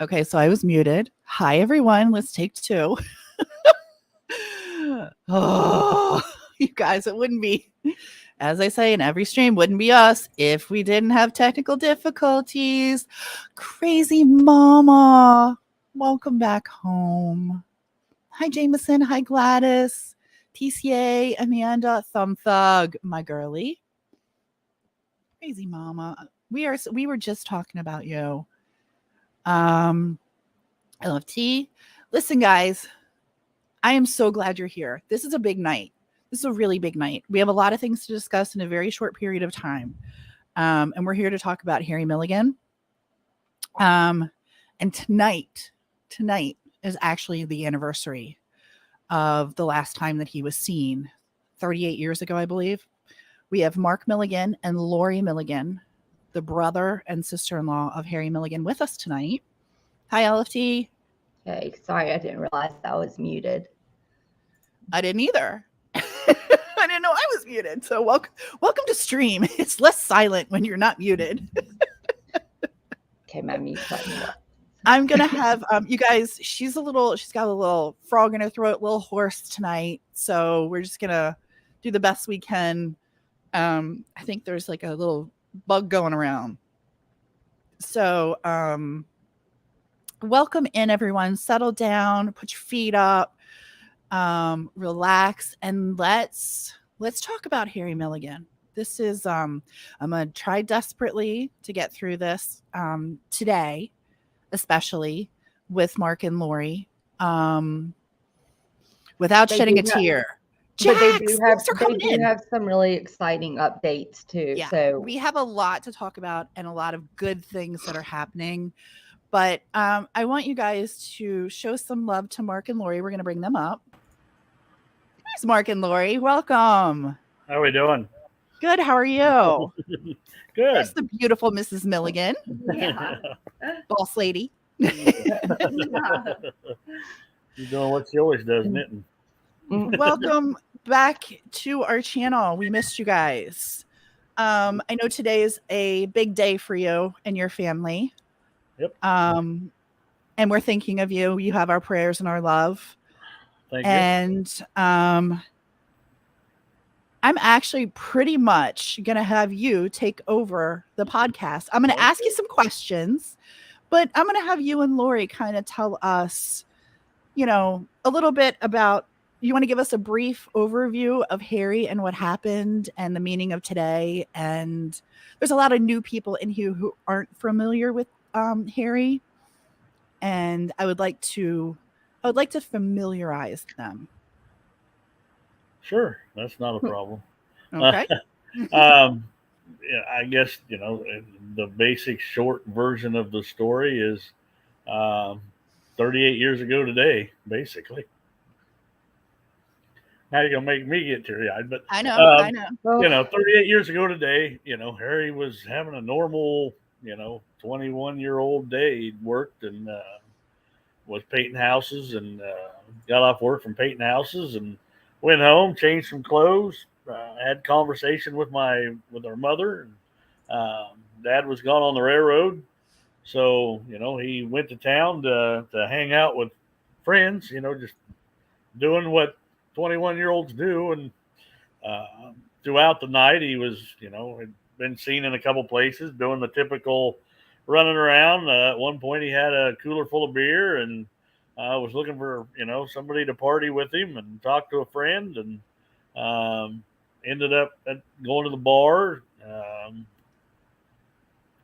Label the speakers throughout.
Speaker 1: Okay, so I was muted. Hi, everyone. Let's take two. Oh, you guys, it wouldn't be, as I say in every stream, wouldn't be us if we didn't have technical difficulties. Crazy mama. Welcome back home. Hi, Jameson. Hi, Gladys. TCA, Amanda, Thumb Thug, my girly. Crazy mama. We were just talking about you. LFT. Listen, guys, I am so glad you're here. This is a big night. This is a really big night. We have a lot of things to discuss in a very short period of time. And we're here to talk about Harry Milligan. And tonight is actually the anniversary of the last time that he was seen 38 years ago, I believe. We have Mark Milligan and Lori Milligan, the brother and sister-in-law of Harry Milligan, with us tonight. Hi, LFT.
Speaker 2: Okay, sorry, I didn't realize I was muted.
Speaker 1: I didn't either. I didn't know I was muted. So welcome to stream. It's less silent when you're not muted.
Speaker 2: Okay, my mute button worked.
Speaker 1: I'm gonna have you guys. She's got a little frog in her throat, a little hoarse tonight. So we're just gonna do the best we can. I think there's like a little bug going around. So welcome in, everyone. Settle down, put your feet up, relax, and let's talk about Harry Milligan. This is I'm gonna try desperately to get through this today, especially with Mark and Lori. without
Speaker 2: They
Speaker 1: shedding a
Speaker 2: do have-
Speaker 1: tear.
Speaker 2: But they
Speaker 1: Jax,
Speaker 2: do have
Speaker 1: thanks for coming in.
Speaker 2: some really exciting updates too.
Speaker 1: Yeah,
Speaker 2: So
Speaker 1: we have a lot to talk about and a lot of good things that are happening. But I want you guys to show some love to Mark and Lori. We're going to bring them up. Here's Mark and Lori. Welcome.
Speaker 3: How are we doing?
Speaker 1: Good. How are you?
Speaker 3: Good.
Speaker 1: There's the beautiful Mrs. Milligan,
Speaker 2: yeah.
Speaker 1: boss lady.
Speaker 3: You're doing what she always does, knitting.
Speaker 1: Welcome back to our channel. We missed you guys. I know today is a big day for you and your family.
Speaker 3: Yep.
Speaker 1: And we're thinking of you. You have our prayers and our love.
Speaker 3: Thank you.
Speaker 1: And I'm actually pretty much going to have you take over the podcast. I'm going to ask you some questions, but I'm going to have you and Lori kind of tell us, a little bit about, you want to give us a brief overview of Harry and what happened and the meaning of today. And there's a lot of new people in here who aren't familiar with Harry. And I would like to familiarize them.
Speaker 3: Sure, that's not a problem.
Speaker 1: Okay.
Speaker 3: Yeah, I guess the basic short version of the story is 38 years ago today, basically. Now you're gonna make me get teary-eyed, but
Speaker 1: I know.
Speaker 3: 38 years ago today, Harry was having a normal, 21-year-old day. He'd worked and was painting houses and got off work from painting houses and went home, changed some clothes, had conversation with our mother. Dad was gone on the railroad, so he went to town to hang out with friends. Just doing what 21-year-olds do. And throughout the night, he was had been seen in a couple places doing the typical running around. At one point, he had a cooler full of beer and was looking for somebody to party with him and talk to a friend, and ended up going to the bar.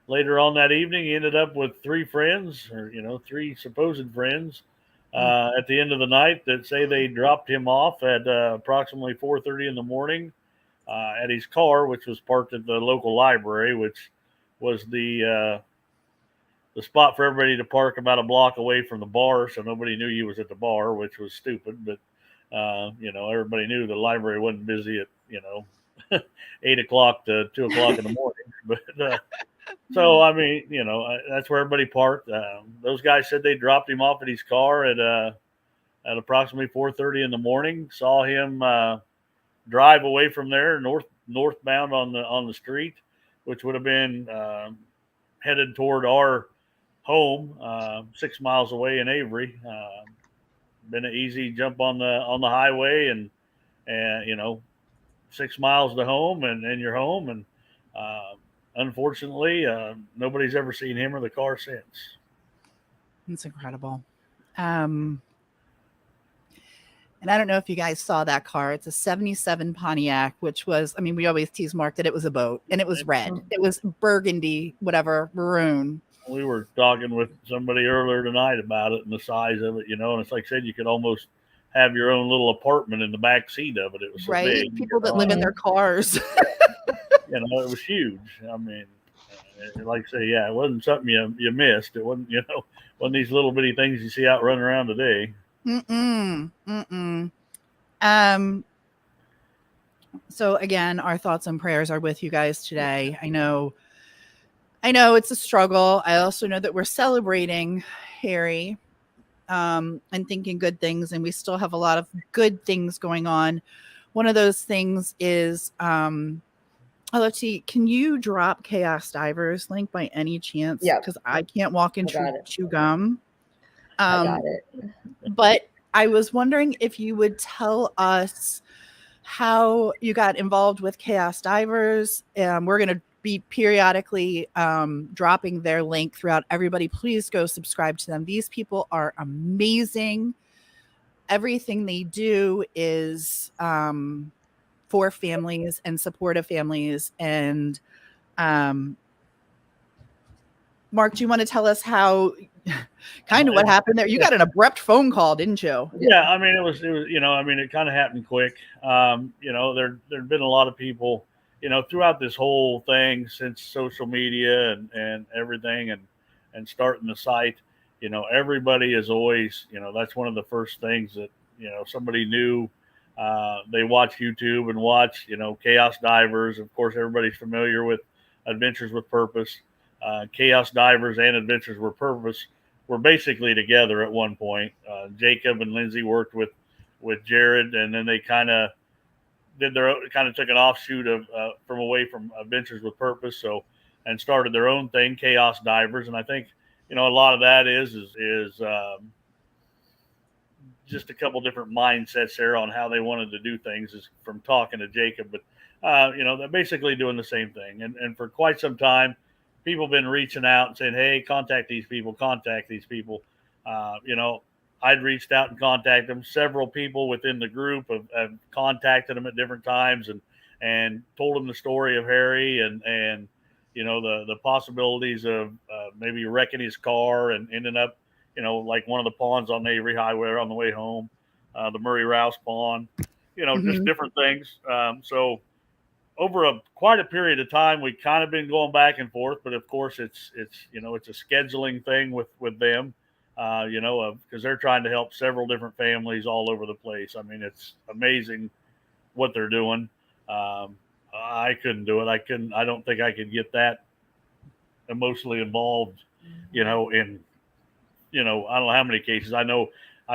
Speaker 3: Later on that evening, he ended up with three friends, or three supposed friends, at the end of the night, that say they dropped him off at approximately 4:30 in the morning at his car, which was parked at the local library, which was the spot for everybody to park about a block away from the bar, so nobody knew he was at the bar, which was stupid. But everybody knew the library wasn't busy at 8 o'clock to 2 o'clock in the morning. But so I mean, that's where everybody parked. Those guys said they dropped him off at his car at approximately 4:30 in the morning. Saw him drive away from there northbound on the street, which would have been headed toward our home, 6 miles away in Avery. Been an easy jump on the highway, and 6 miles to home, and you're home. And unfortunately, nobody's ever seen him or the car since.
Speaker 1: It's incredible. And I don't know if you guys saw that car. It's a 77 Pontiac, which was, we always tease Mark that it was a boat, and it was red. It was burgundy, whatever, maroon.
Speaker 3: We were talking with somebody earlier tonight about it and the size of it, and it's like I said, you could almost have your own little apartment in the back seat of it. It was so
Speaker 1: right.
Speaker 3: big.
Speaker 1: People that live in their cars.
Speaker 3: It was huge. Like I say, yeah, it wasn't something you missed. It wasn't, wasn't these little bitty things you see out running around today.
Speaker 1: So again, our thoughts and prayers are with you guys today. I know it's a struggle. I also know that we're celebrating Harry, and thinking good things, and we still have a lot of good things going on. One of those things is, Letty, can you drop Chaos Divers link by any chance?
Speaker 2: Yeah.
Speaker 1: Because I can't walk into chew gum.
Speaker 2: I got it.
Speaker 1: But I was wondering if you would tell us how you got involved with Chaos Divers. We're going to be periodically dropping their link throughout. Everybody, please go subscribe to them. These people are amazing. Everything they do is for families and supportive families. And Mark, do you want to tell us how Kind of what happened there. You got an abrupt phone call, didn't you?
Speaker 3: Yeah, I mean, it was, I mean, it kind of happened quick. There'd been a lot of people, throughout this whole thing since social media and everything and starting the site, everybody is always, that's one of the first things that, somebody new, they watch YouTube and watch, Chaos Divers. Of course, everybody's familiar with Adventures with Purpose. Chaos Divers and Adventures with Purpose were basically together at one point. Jacob and Lindsay worked with Jared, and then they kind of took an offshoot of from away from Adventures with Purpose, and started their own thing, Chaos Divers. And I think a lot of that is just a couple different mindsets there on how they wanted to do things, is from talking to Jacob. But they're basically doing the same thing, and for quite some time, people have been reaching out and saying, hey, contact these people. I'd reached out and contacted them. Several people within the group have contacted them at different times and told them the story of Harry and the possibilities of maybe wrecking his car and ending up, like one of the ponds on the Avery Highway on the way home, the Murray Rouse Pond, just different things. So over quite a period of time, we kind of been going back and forth, but of course it's a scheduling thing with them, because they're trying to help several different families all over the place. I mean, it's amazing what they're doing. I couldn't do it. I don't think I could get that emotionally involved, in, I don't know how many cases. I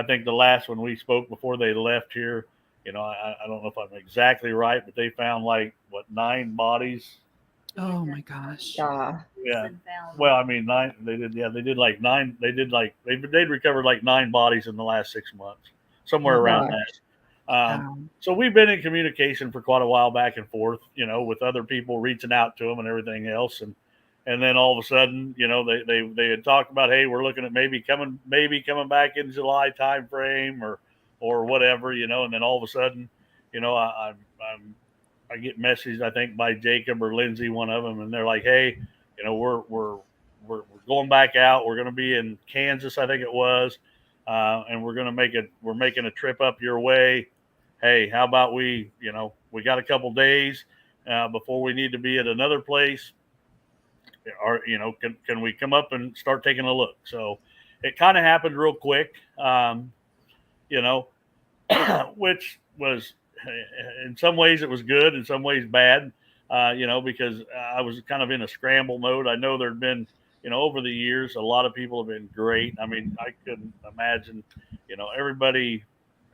Speaker 3: think the last one we spoke before they left here, I don't know if I'm exactly right, but they found 9 bodies.
Speaker 1: Oh my gosh.
Speaker 2: Yeah.
Speaker 3: Well, I mean, 9. They did. Yeah, they did 9. They'd recovered 9 bodies in the last 6 months, somewhere around that. So we've been in communication for quite a while, back and forth, with other people reaching out to them and everything else, and then all of a sudden, they had talked about, hey, we're looking at maybe coming back in July time frame or whatever, and then all of a sudden, I get messaged, I think, by Jacob or Lindsay, one of them, and they're like, hey, we're going back out. We're going to be in Kansas, I think it was, and we're making a trip up your way. Hey, how about we got a couple days before we need to be at another place, or can we come up and start taking a look? So it kind of happened real quick. Which was, in some ways it was good, in some ways bad, because I was kind of in a scramble mode. I know there'd been, over the years, a lot of people have been great. I mean, I couldn't imagine, everybody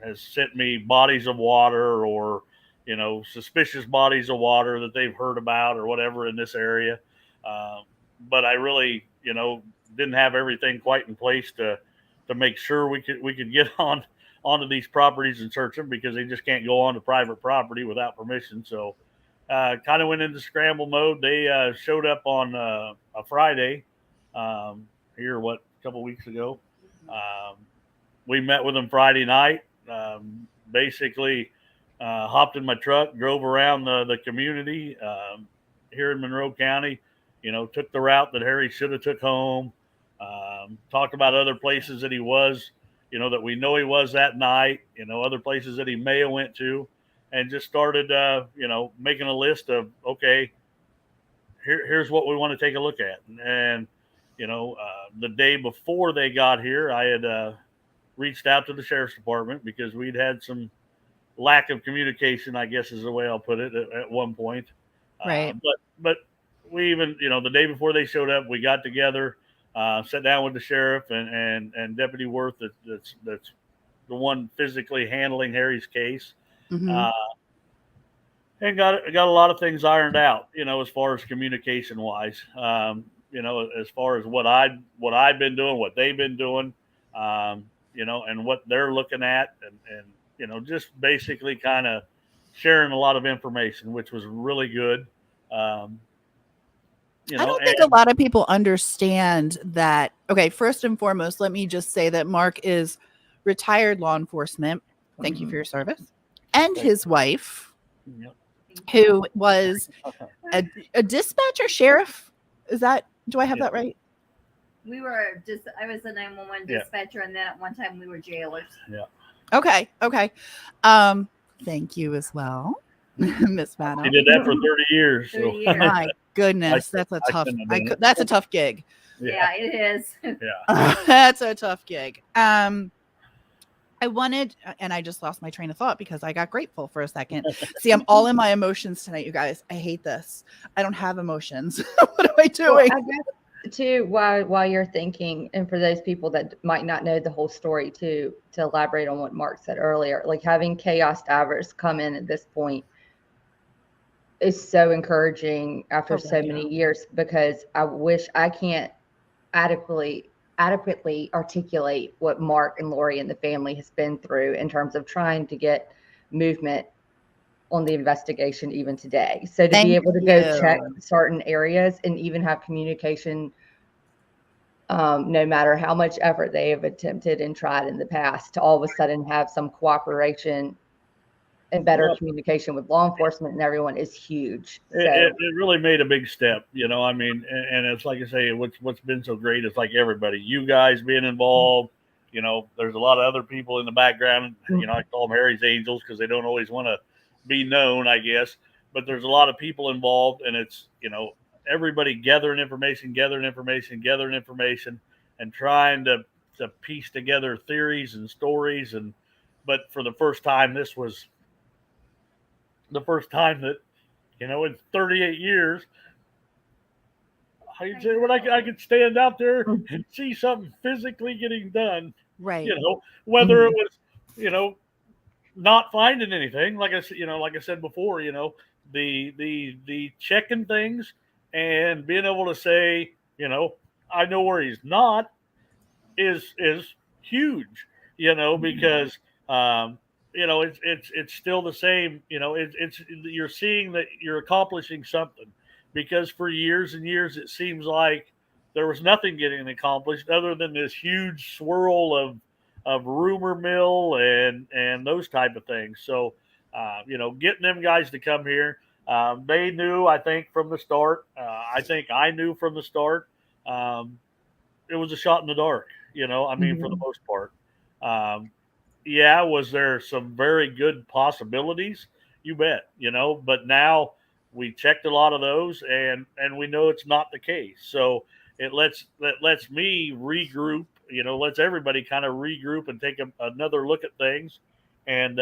Speaker 3: has sent me bodies of water or, suspicious bodies of water that they've heard about or whatever in this area. But I really, didn't have everything quite in place to make sure we could get onto these properties and search them, because they just can't go onto private property without permission. So kind of went into scramble mode. They showed up on a Friday here, a couple weeks ago. We met with them Friday night, basically hopped in my truck, drove around the community here in Monroe County, took the route that Harry should have took home, talked about other places that he was, that we know he was that night, other places that he may have went to, and just started, making a list of, okay, here's what we want to take a look at. And, the day before they got here, I had reached out to the sheriff's department because we'd had some lack of communication, I guess is the way I'll put it, at one point.
Speaker 1: Right.
Speaker 3: But we even, the day before they showed up, we got together, sat down with the sheriff and Deputy Worth, that's the one physically handling Harry's case, and got a lot of things ironed out, as far as communication wise, as far as what I've been doing, what they've been doing, and what they're looking at, and just basically kind of sharing a lot of information, which was really good. I
Speaker 1: don't think a lot of people understand that. Okay, first and foremost, let me just say that Mark is retired law enforcement. Thank you for your service. And his wife, who was a dispatcher sheriff. Do I have that right?
Speaker 4: I was the 911 dispatcher, and then at one time we were jailers.
Speaker 3: Yeah.
Speaker 1: Okay. Thank you as well, Miss
Speaker 3: He
Speaker 1: Maddow.
Speaker 3: did that for 30 years.
Speaker 4: 30
Speaker 3: So.
Speaker 4: years.
Speaker 1: My goodness, that's a tough. That's a tough gig.
Speaker 4: Yeah, it is.
Speaker 3: Yeah.
Speaker 1: That's a tough gig. I wanted, and I just lost my train of thought because I got grateful for a second. See, I'm all in my emotions tonight, you guys. I hate this. I don't have emotions. What am I doing?
Speaker 2: Well, I guess too, while you're thinking, and for those people that might not know the whole story too, to elaborate on what Mark said earlier, like having chaos divers come in at this point is so encouraging after so many years, because I wish I can't adequately articulate what Mark and Lori and the family has been through in terms of trying to get movement on the investigation even today. So to be able to go check certain areas and even have communication, no matter how much effort they have attempted and tried in the past, to all of a sudden have some cooperation and better communication with law enforcement and everyone is huge.
Speaker 3: It really made a big step, I mean, and it's like I say, what's been so great is like everybody, you guys being involved, there's a lot of other people in the background, I call them Harry's Angels because they don't always want to be known, I guess, but there's a lot of people involved, and it's, everybody gathering information and trying to piece together theories and stories. But for the first time, this was the first time that, in 38 years, I could stand out there and see something physically getting done.
Speaker 1: Right.
Speaker 3: Whether it was, not finding anything, like I said before, the checking things and being able to say, I know where he's not is huge, because it's still the same, it's you're seeing that you're accomplishing something, because for years and years it seems like there was nothing getting accomplished other than this huge swirl of rumor mill and those type of things. So getting them guys to come here, they knew, I think, from the start. I think I knew from the start. It was a shot in the dark, I mean, for the most part. Was there some very good possibilities? You bet, but now we checked a lot of those, and we know it's not the case. So it lets me regroup, lets everybody kind of regroup and take another look at things, and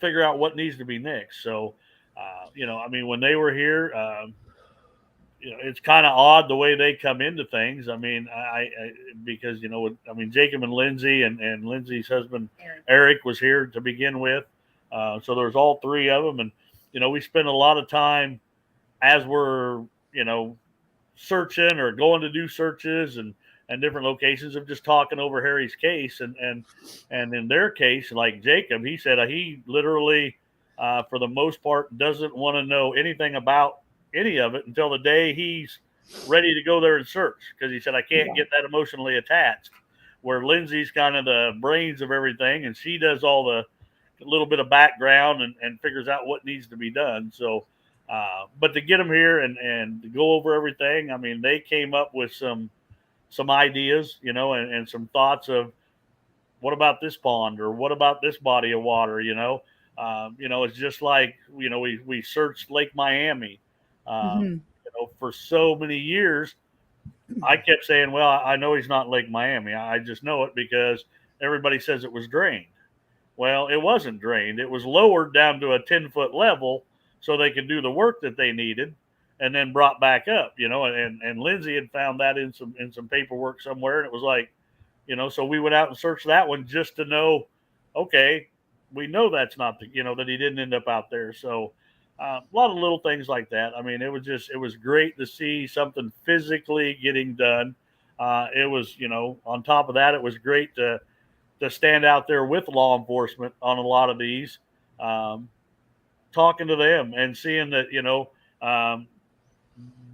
Speaker 3: figure out what needs to be next. So I mean, when they were here, it's kind of odd the way they come into things. I mean, because Jacob and Lindsay and Lindsay's husband Eric was here to begin with, so there's all three of them, and we spend a lot of time as we're searching or going to do searches and different locations of just talking over Harry's case, and in their case, like Jacob, he said he literally for the most part doesn't want to know anything about any of it until the day he's ready to go there and search, because he said I can't get that emotionally attached, where Lindsay's kind of the brains of everything, and she does all the little bit of background and figures out what needs to be done. So but to get them here and to go over everything, I mean, they came up with some ideas, and some thoughts of what about this pond, or what about this body of water, it's just like, we searched Lake Miami, for so many years. I kept saying, well, I know he's not in Lake Miami. I just know it because everybody says it was drained. Well, it wasn't drained. It was lowered down to a 10-foot level so they could do the work that they needed, and then brought back up, and Lindsay had found that in some paperwork somewhere. And it was like, so we went out and searched that one just to know, okay, we know that's not that he didn't end up out there. So a lot of little things like that. I mean, it was great to see something physically getting done. It was, on top of that, it was great to stand out there with law enforcement on a lot of these, talking to them and seeing that,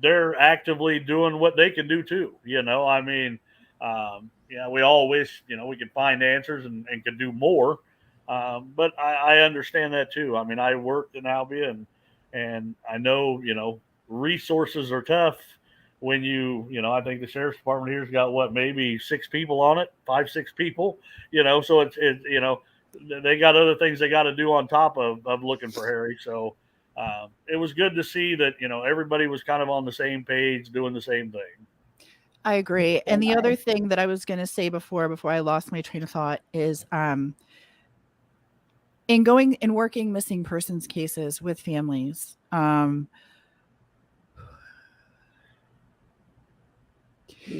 Speaker 3: they're actively doing what they can do too. I mean, we all wish, we could find answers and could do more. But I understand that too. I mean, I worked in Albia, and I know, resources are tough when I think the sheriff's department here's got what, maybe 6 people on it, 5, 6 people, so it's they got other things they got to do on top of looking for Harry. So it was good to see that, everybody was kind of on the same page, doing the same thing.
Speaker 1: I agree. And the other thing that I was going to say before I lost my train of thought is, in going and working missing persons cases with families,
Speaker 2: you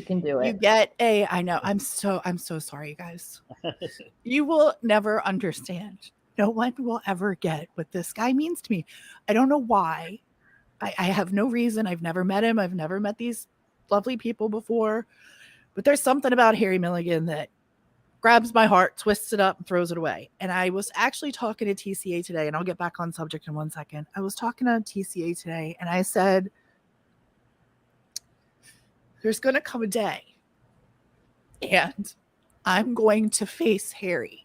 Speaker 2: can do it.
Speaker 1: You get I know, I'm so sorry, guys. You will never understand. No one will ever get what this guy means to me. I don't know why. I have no reason. I've never met him. I've never met these lovely people before. But there's something about Harry Milligan that grabs my heart, twists it up, and throws it away. And I was actually talking to TCA today, and I'll get back on subject in 1 second. I was talking to TCA today, and I said, there's going to come a day, and I'm going to face Harry.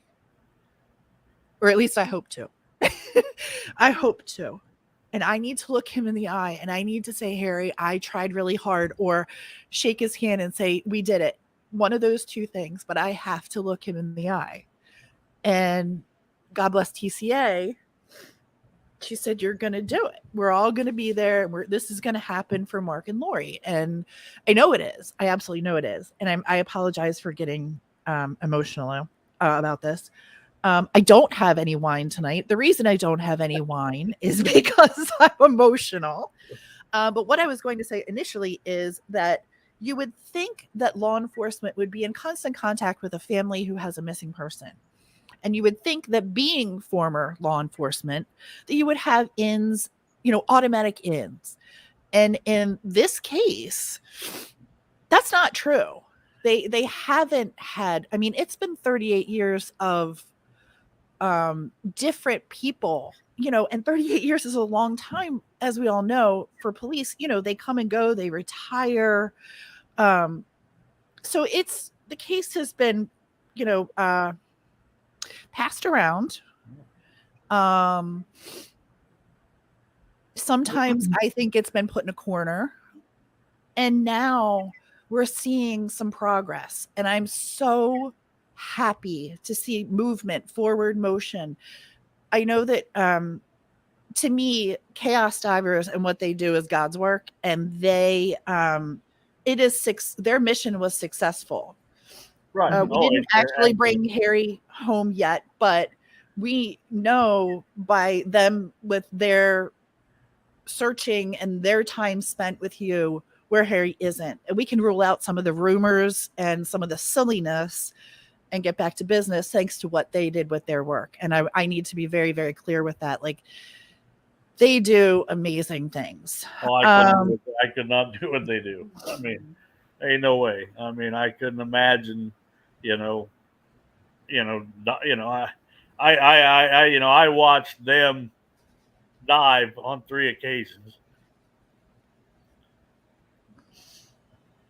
Speaker 1: Or at least I hope to. I hope to. And I need to look him in the eye, and I need to say, Harry, I tried really hard, or shake his hand and say, we did it. One of those two things, but I have to look him in the eye. And God bless TCA. She said, you're going to do it. We're all going to be there. This is going to happen for Mark and Lori. And I know it is. I absolutely know it is. And I apologize for getting emotional about this. I don't have any wine tonight. The reason I don't have any wine is because I'm emotional. But what I was going to say initially is that you would think that law enforcement would be in constant contact with a family who has a missing person. And you would think that being former law enforcement, that you would have ins, automatic ins. And in this case, that's not true. They haven't had, it's been 38 years of different people, and 38 years is a long time, as we all know, for police. They come and go, they retire. So the case has been, passed around. Sometimes I think it's been put in a corner, and now we're seeing some progress, and I'm so happy to see movement, forward motion. I know that to me, Chaos Divers and what they do is God's work, and they their mission was successful.
Speaker 3: Right.
Speaker 1: We didn't actually bring Harry home yet, but we know by them with their searching and their time spent with you where Harry isn't. And we can rule out some of the rumors and some of the silliness and get back to business thanks to what they did with their work. And I need to be very, very clear with that. Like, they do amazing things.
Speaker 3: Oh, I could not do what they do. Ain't no way. I couldn't imagine, I watched them dive on 3 occasions.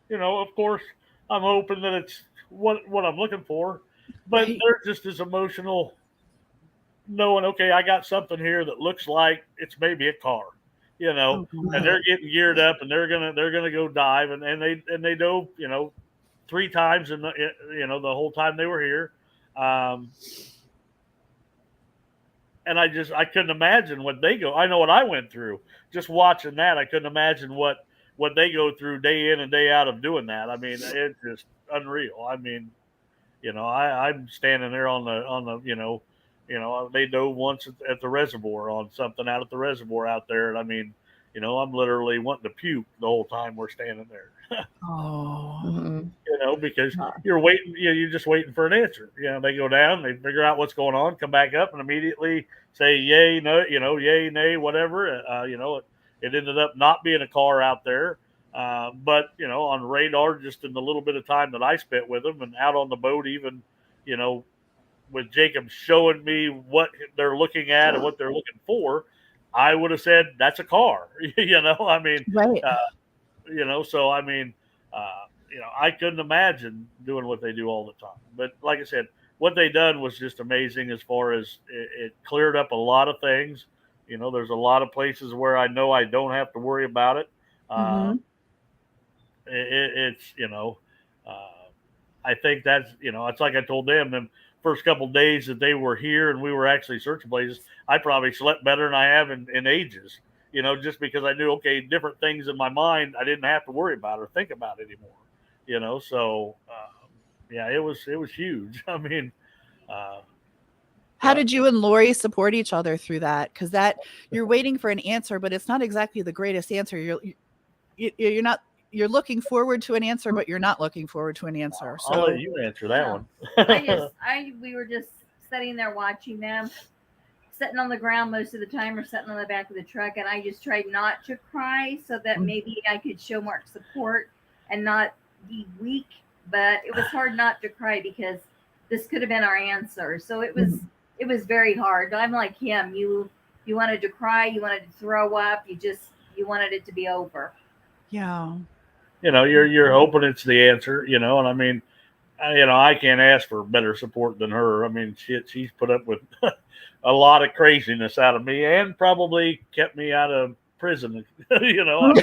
Speaker 3: Of course, I'm hoping that it's what I'm looking for, but they're just as emotional knowing, okay, I got something here that looks like it's maybe a car, and they're getting geared up, and they're gonna go dive, and they dove, 3 times in the whole time they were here. And I couldn't imagine what they go. I know what I went through just watching that. I couldn't imagine what they go through day in and day out of doing that. It's just unreal. I'm standing there on the they dove once at the reservoir on something out at the reservoir out there. And I'm literally wanting to puke the whole time we're standing there.
Speaker 1: Oh,
Speaker 3: because you're waiting, you're just waiting for an answer. They go down, they figure out what's going on, come back up, and immediately say yay, no, yay, nay, whatever. It ended up not being a car out there, but on radar, just in the little bit of time that I spent with them, and out on the boat, even with Jacob showing me what they're looking at and what they're looking for, I would have said that's a car.
Speaker 1: right.
Speaker 3: So I couldn't imagine doing what they do all the time. But like I said, what they done was just amazing as far as it cleared up a lot of things. There's a lot of places where I know I don't have to worry about it. it's I think that's it's like I told them first couple of days that they were here and we were actually searching places. I probably slept better than I have in ages. Just because I knew, okay, different things in my mind I didn't have to worry about or think about anymore. So yeah, it was huge. I mean,
Speaker 1: how
Speaker 3: yeah.
Speaker 1: did you and Lori support each other through that? Because you're waiting for an answer, but it's not exactly the greatest answer. You're not. You're looking forward to an answer, but you're not looking forward to an answer. So
Speaker 3: I'll let you answer that one.
Speaker 4: We were just sitting there watching them, sitting on the ground most of the time or sitting on the back of the truck. And I just tried not to cry so that maybe I could show Mark support and not be weak. But it was hard not to cry because this could have been our answer. So it was very hard. I'm like him. You wanted to cry. You wanted to throw up. You wanted it to be over.
Speaker 1: Yeah.
Speaker 3: You're hoping it's the answer, and I mean, I can't ask for better support than her. I mean, she's put up with a lot of craziness out of me and probably kept me out of prison. I mean,
Speaker 2: Oh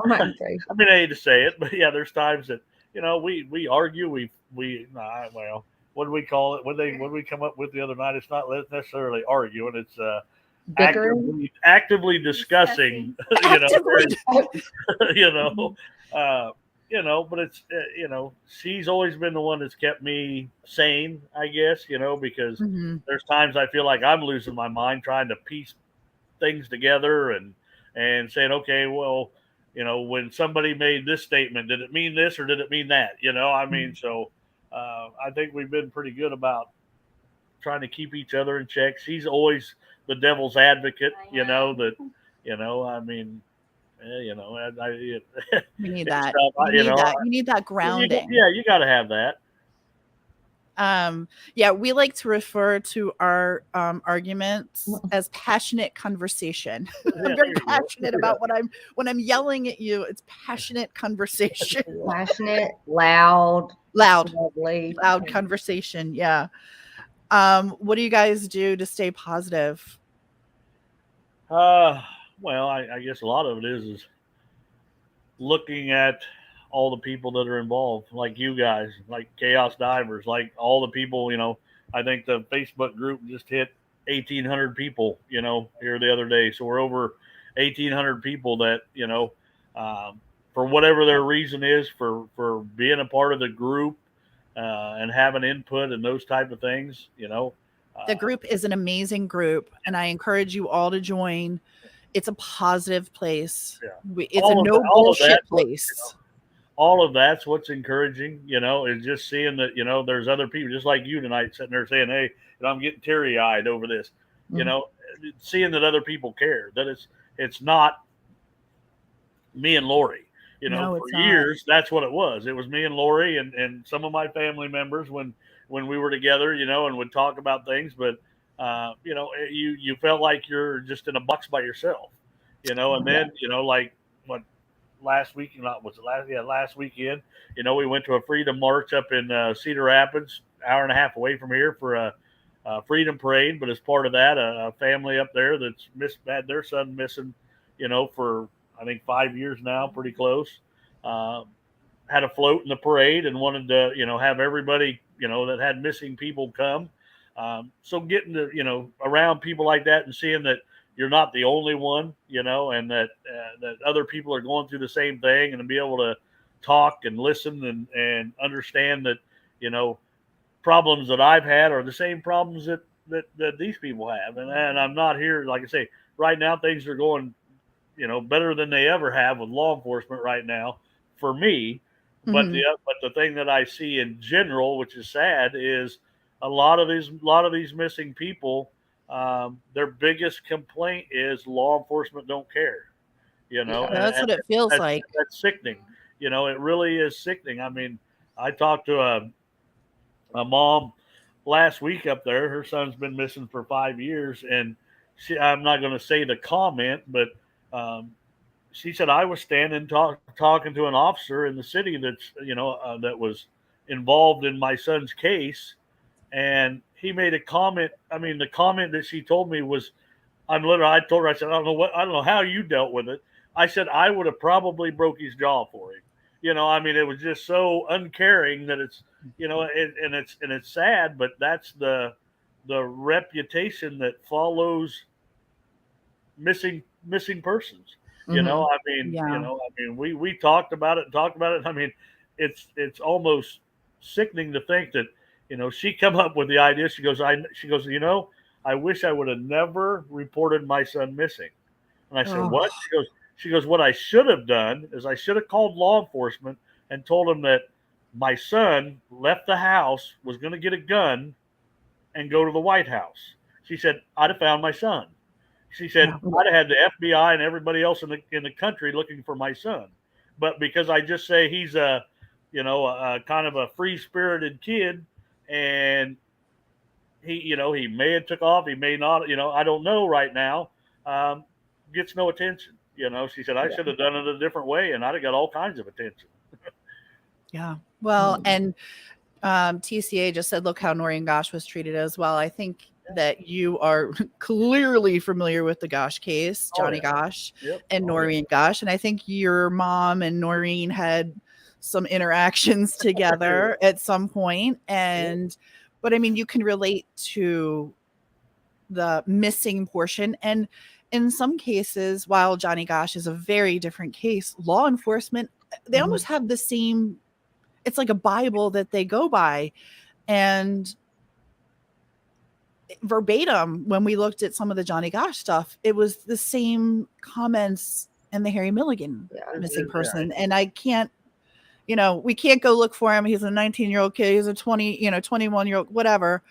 Speaker 2: my gosh.
Speaker 3: I mean, I hate to say it, but yeah, there's times that, we argue, well, what do we call it? What we come up with the other night? It's not necessarily arguing. It's, actively discussing, but it's, she's always been the one that's kept me sane, I guess, because there's times I feel like I'm losing my mind trying to piece things together and saying, okay, well, when somebody made this statement, did it mean this or did it mean that? I mean, so I think we've been pretty good about trying to keep each other in check. She's always the devil's advocate, I mean,
Speaker 1: you need that. You need that grounding.
Speaker 3: You got to have that.
Speaker 1: Yeah, we like to refer to our arguments as passionate conversation. I'm very passionate about when I'm yelling at you. It's passionate conversation.
Speaker 2: Passionate, loud, lovely.
Speaker 1: Loud conversation. Yeah. What do you guys do to stay positive?
Speaker 3: Well, I guess a lot of it is looking at all the people that are involved, like you guys, like Chaos Divers, like all the people, I think the Facebook group just hit 1,800 people, here the other day. So we're over 1,800 people that, for whatever their reason is for being a part of the group, and having input and those type of things,
Speaker 1: The group is an amazing group, and I encourage you all to join. It's a positive place.
Speaker 3: Yeah.
Speaker 1: It's a no bullshit place.
Speaker 3: All of that's what's encouraging, is just seeing that, there's other people just like you tonight sitting there saying, hey, I'm getting teary eyed over this, seeing that other people care, that it's not me and Lori. For years, that's what it was. It was me and Lori and some of my family members when we were together, and would talk about things. But, you felt like you're just in a box by yourself, and then, like what last week, last weekend, we went to a freedom march up in Cedar Rapids, hour and a half away from here for a freedom parade. But as part of that, a family up there that's had their son missing, for I think 5 years now, pretty close. Had a float in the parade and wanted to, have everybody, that had missing people come. So getting to, around people like that and seeing that you're not the only one, and that other people are going through the same thing, and to be able to talk and listen and understand that, problems that I've had are the same problems that these people have. And I'm not here, like I say, right now, things are going, better than they ever have with law enforcement right now for me. But the thing that I see in general, which is sad, is a lot of these missing people. Their biggest complaint is law enforcement don't care.
Speaker 1: That's what it feels like.
Speaker 3: That's sickening. It really is sickening. I mean, I talked to a mom last week up there. Her son's been missing for 5 years, and I'm not going to say the comment, but she said, I was standing talking to an officer in the city that's, that was involved in my son's case. And he made a comment. I mean, the comment that she told me was, I told her, I said, I don't know how you dealt with it. I said, I would have probably broke his jaw for him. I mean, it was just so uncaring that it's, and it's sad, but that's the reputation that follows missing persons.
Speaker 2: Mhm.
Speaker 3: I mean,
Speaker 1: Yeah.
Speaker 3: we talked about it and talked about it. I mean, it's almost sickening to think that, she come up with the idea. She goes, I wish I would have never reported my son missing. And I said,
Speaker 1: Oh,
Speaker 3: what? She goes, what I should have done is I should have called law enforcement and told them that my son left the house, was going to get a gun and go to the White House. She said, I'd have found my son. She said,
Speaker 1: yeah.
Speaker 3: I'd have had the FBI and everybody else in the country looking for my son. But because I just say he's a kind of a free spirited kid, and he may have took off, he may not, I don't know right now, um, gets no attention. She said, I
Speaker 2: Yeah.
Speaker 3: should have done it a different way and I'd have got all kinds of attention.
Speaker 1: Yeah. Well,
Speaker 2: Mhm.
Speaker 1: and TCA just said, look how Nori Gosh was treated as well. I think that you are clearly familiar with the Gosh case,
Speaker 3: Oh,
Speaker 1: Johnny
Speaker 3: yeah.
Speaker 1: Gosh
Speaker 3: Yep.
Speaker 1: and
Speaker 3: Oh, yeah.
Speaker 1: Noreen Gosh. And I think your mom and Noreen had some interactions together at some point. But I mean, you can relate to the missing portion. And in some cases, while Johnny Gosh is a very different case, law enforcement, they almost have the same, it's like a Bible that they go by. And verbatim, when we looked at some of the Johnny Gosh stuff, it was the same comments in the Harry Milligan
Speaker 2: Yeah.
Speaker 1: missing
Speaker 3: Yeah.
Speaker 1: person. And I can't, we can't go look for him. He's a 19-year-old kid. He's a 21-year-old, whatever.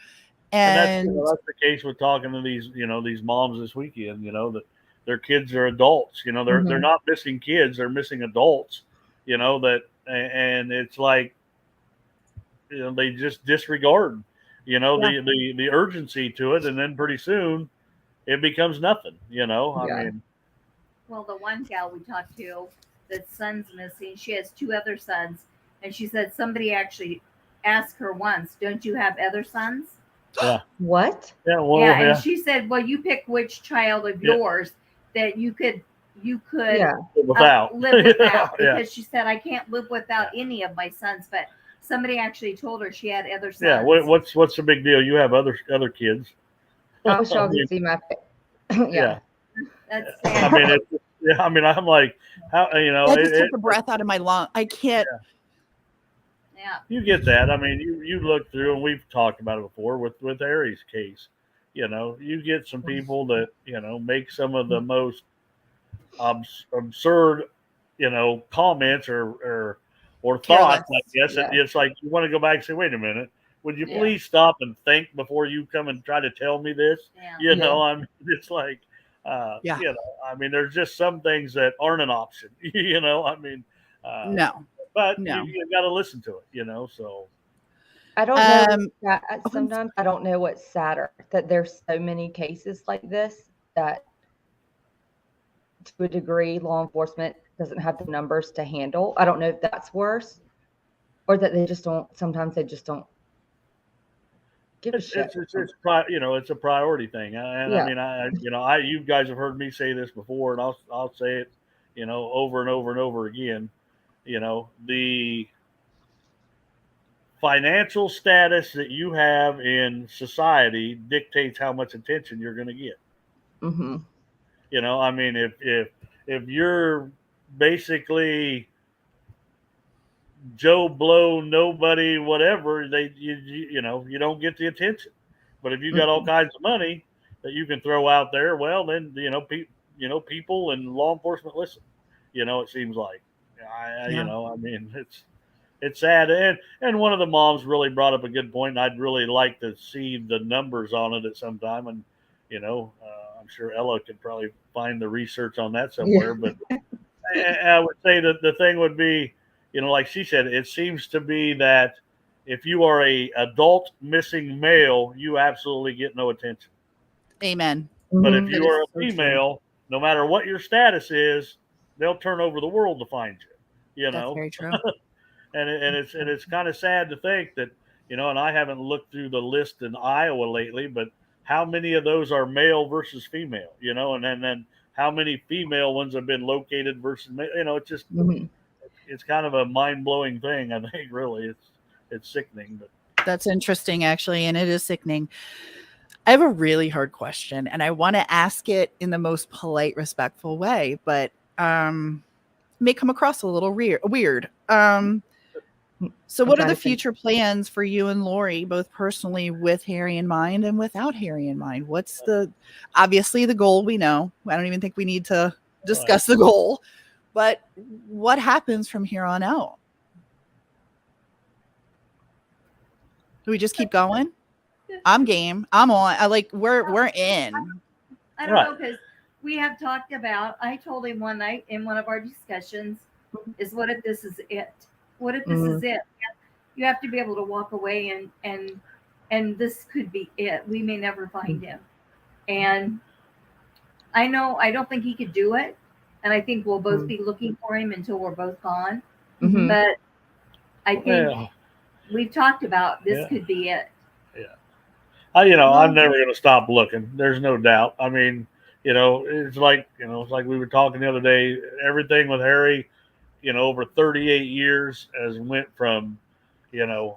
Speaker 3: And that's
Speaker 1: And
Speaker 3: that's the case with talking to these moms this weekend. That their kids are adults. They're
Speaker 2: Mhm.
Speaker 3: not missing kids; they're missing adults. And it's like they just disregard
Speaker 1: Yeah.
Speaker 3: the urgency to it, and then pretty soon it becomes nothing. I
Speaker 2: Yeah.
Speaker 3: mean,
Speaker 4: Well, the one gal we talked to, that son's missing, she has two other sons, and she said somebody actually asked her once, "Don't you have other sons?"
Speaker 3: yeah,
Speaker 2: What?
Speaker 3: yeah, well,
Speaker 4: Yeah,
Speaker 3: yeah,
Speaker 4: and she said, "Well, you pick which child of
Speaker 3: Yeah.
Speaker 4: yours that you could
Speaker 2: Yeah.
Speaker 3: without,
Speaker 4: live without."
Speaker 3: yeah,
Speaker 4: Because she said, "I can't live without any of my sons." But somebody actually told her she had other
Speaker 3: yeah.
Speaker 4: sons.
Speaker 3: What's the big deal? You have other kids.
Speaker 2: I wish y'all
Speaker 3: I mean,
Speaker 2: could see my
Speaker 3: yeah.
Speaker 2: yeah.
Speaker 4: That's
Speaker 3: I
Speaker 4: sad.
Speaker 3: mean, I mean, I'm like, how
Speaker 1: that just took the breath out of my lung. I can't.
Speaker 4: Yeah.
Speaker 3: you get that. I mean, you look through, and we've talked about it before with Harry's case. You get some people that make some of the most absurd, comments or
Speaker 1: Careless.
Speaker 3: thoughts. I guess
Speaker 2: Yeah.
Speaker 3: it's like you want to go back and say, wait a minute, would you
Speaker 2: Yeah.
Speaker 3: please stop and think before you come and try to tell me this?
Speaker 4: Yeah.
Speaker 3: I mean, it's like,
Speaker 1: Yeah.
Speaker 3: I mean, there's just some things that aren't an option. I mean,
Speaker 1: No.
Speaker 3: but
Speaker 1: No.
Speaker 3: you got to listen to it. So.
Speaker 2: I don't know.
Speaker 1: I'm
Speaker 2: Sometimes I don't know what's sadder, that there's so many cases like this that, to a degree, law enforcement doesn't have the numbers to handle. I don't know if that's worse, or that they just don't. Sometimes they just don't give a shit.
Speaker 3: It's a priority thing, and
Speaker 2: Yeah.
Speaker 3: I mean, you guys have heard me say this before, and I'll say it, over and over and over again. The financial status that you have in society dictates how much attention you're going to get.
Speaker 2: Mm-hmm.
Speaker 3: I mean, if you're basically Joe Blow, nobody, whatever, you don't get the attention. But if you got all kinds of money that you can throw out there, well, then people and law enforcement listen. It seems like, I mean, it's sad. And one of the moms really brought up a good point, and I'd really like to see the numbers on it at some time. And I'm sure Ella could probably find the research on that somewhere.
Speaker 2: Yeah.
Speaker 3: But I would say that the thing would be, like she said, it seems to be that if you are a adult missing male, you absolutely get no attention.
Speaker 1: Amen.
Speaker 3: But if
Speaker 2: Mhm.
Speaker 3: you are a female, no matter what your status is, they'll turn over the world to find you.
Speaker 1: That's very true.
Speaker 3: And it's kind of sad to think that, and I haven't looked through the list in Iowa lately, but how many of those are male versus female, and then how many female ones have been located versus male, it's just,
Speaker 2: Mhm.
Speaker 3: it's kind of a mind-blowing thing. I think really it's sickening, but
Speaker 1: That's interesting, actually, and it is sickening. I have a really hard question, and I want to ask it in the most polite, respectful way, but may come across a little weird. So what are the future plans for you and Lori, both personally with Harry in mind and without Harry in mind? What's obviously the goal we know. I don't even think we need to discuss the goal, but what happens from here on out? Do we just keep going? I'm game. I'm on. We're in.
Speaker 4: I don't know, because we have talked about, I told him one night in one of our discussions, is what if this is it? What if this is it? You have to be able to walk away and this could be it. We may never find him. And I don't think he could do it. And I think we'll both be looking for him until we're both gone. But I think we've talked about this could be it.
Speaker 3: Yeah. I'm never going to stop looking. There's no doubt. I mean, it's like we were talking the other day, everything with Harry, over 38 years has went from,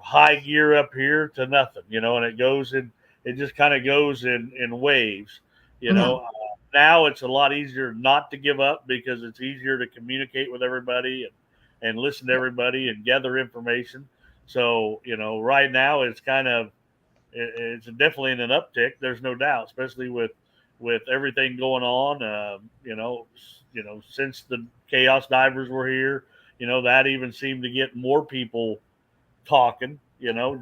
Speaker 3: high gear up here to nothing, and it just kind of goes in waves, now it's a lot easier not to give up because it's easier to communicate with everybody and listen to everybody and gather information. So, right now it's it's definitely in an uptick. There's no doubt, especially with everything going on, since the chaos divers were here, that even seemed to get more people talking,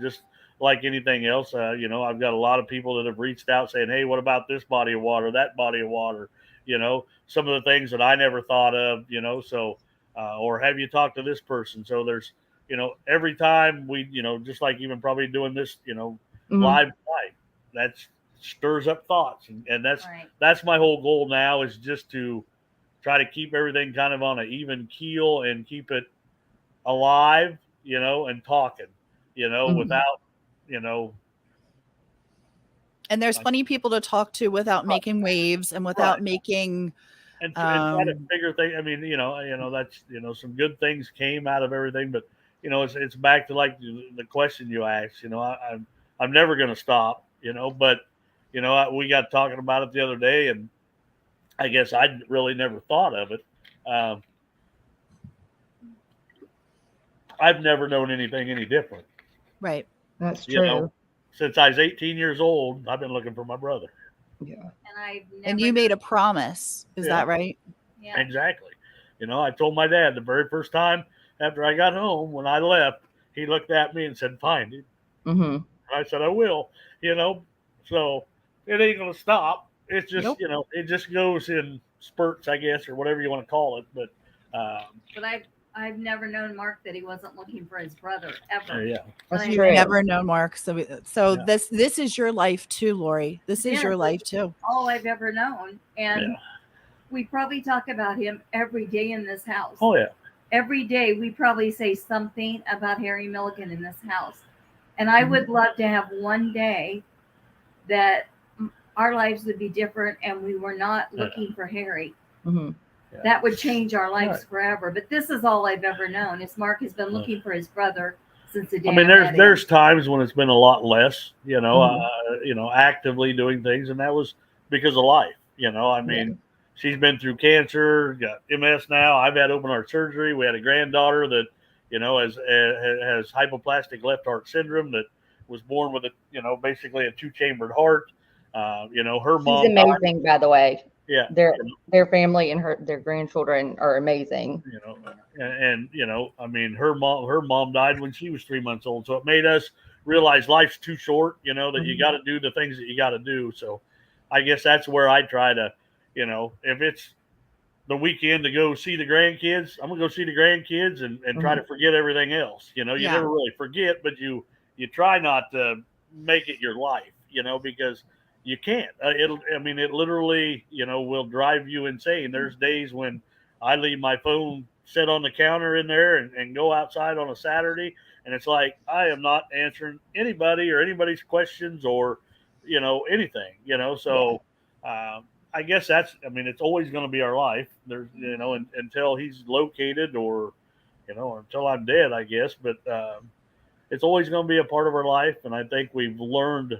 Speaker 3: just like anything else. I've got a lot of people that have reached out saying, hey, what about this body of water, that body of water, some of the things that I never thought of, so, or have you talked to this person? So there's, every time we, just like even probably doing this, live tonight, that stirs up thoughts. And that's my whole goal now, is just to try to keep everything kind of on an even keel and keep it alive, and talking, without,
Speaker 1: and there's plenty of people to talk to without making waves and without making
Speaker 3: and try to figure things. I mean, that's, some good things came out of everything, but it's back to like the question you asked. I'm never going to stop. But we got talking about it the other day, and I guess I really never thought of it. I've never known anything any different.
Speaker 1: Right.
Speaker 2: That's true.
Speaker 3: Since I was 18 years old, I've been looking for my brother.
Speaker 2: Yeah.
Speaker 1: And you made a promise. Is that right?
Speaker 4: Yeah.
Speaker 3: Exactly. I told my dad the very first time after I got home, when I left, he looked at me and said, fine, dude. I said, I will, so it ain't going to stop. It's just, it just goes in spurts, I guess, or whatever you want to call it. But
Speaker 4: I've never known Mark that he wasn't looking for his brother ever.
Speaker 3: Yeah,
Speaker 2: that's
Speaker 1: You've
Speaker 2: true.
Speaker 1: never known Mark, so this is your life too, Lori. This is your life too.
Speaker 4: All I've ever known, and we probably talk about him every day in this house.
Speaker 3: Oh yeah.
Speaker 4: Every day we probably say something about Harry Milligan in this house, and I would love to have one day that our lives would be different and we were not looking for Harry. That would change our lives forever. But this is all I've ever known, is Mark has been looking for his brother since the day.
Speaker 3: I mean, there's times when it's been a lot less, actively doing things, and that was because of life. I mean, she's been through cancer, got MS now. I've had open heart surgery. We had a granddaughter that, has hypoplastic left heart syndrome, that was born with basically a 2-chambered heart. Her mom.
Speaker 2: She's amazing, by the way.
Speaker 3: Yeah,
Speaker 2: their family and their grandchildren are amazing.
Speaker 3: I mean, her mom died when she was 3 months old, so it made us realize life's too short. That you got to do the things that you got to do. So, I guess that's where I try to, if it's the weekend to go see the grandkids, I'm gonna go see the grandkids and try to forget everything else. You never really forget, but you try not to make it your life. Because you can't. It literally, will drive you insane. There's days when I leave my phone sit on the counter in there and go outside on a Saturday, and it's like I am not answering anybody or anybody's questions or, anything. So I guess it's always going to be our life. There's, until he's located or, until I'm dead, I guess. But it's always going to be a part of our life, and I think we've learned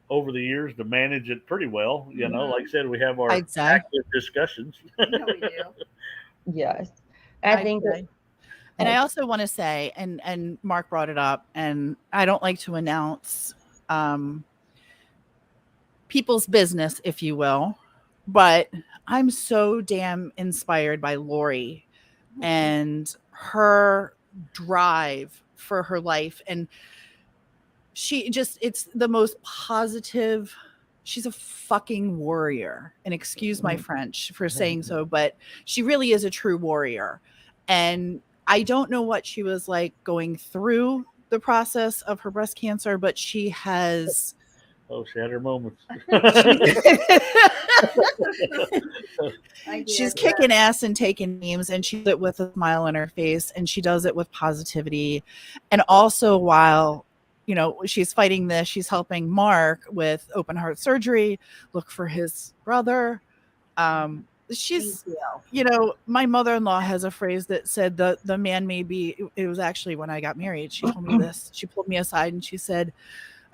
Speaker 3: over the years to manage it pretty well. Like I said, we have our
Speaker 1: I'd say.
Speaker 3: active discussions.
Speaker 4: Yeah, we do.
Speaker 2: Yes. I
Speaker 1: I'd
Speaker 2: think
Speaker 1: say. And I also want to say, and Mark brought it up, and I don't like to announce people's business, if you will, but I'm so damn inspired by Lori and her drive for her life. And it's the most positive. She's a fucking warrior. And excuse my French for saying so, but she really is a true warrior. And I don't know what she was like going through the process of her breast cancer, but she has.
Speaker 3: Oh, she had her moments.
Speaker 1: She's kicking ass and taking names, and she does it with a smile on her face, and she does it with positivity. And also, while she's fighting this, she's helping Mark with open heart surgery, look for his brother. She's, my mother-in-law has a phrase that said the man may be, it was actually when I got married. She told me this. She pulled me aside and she said,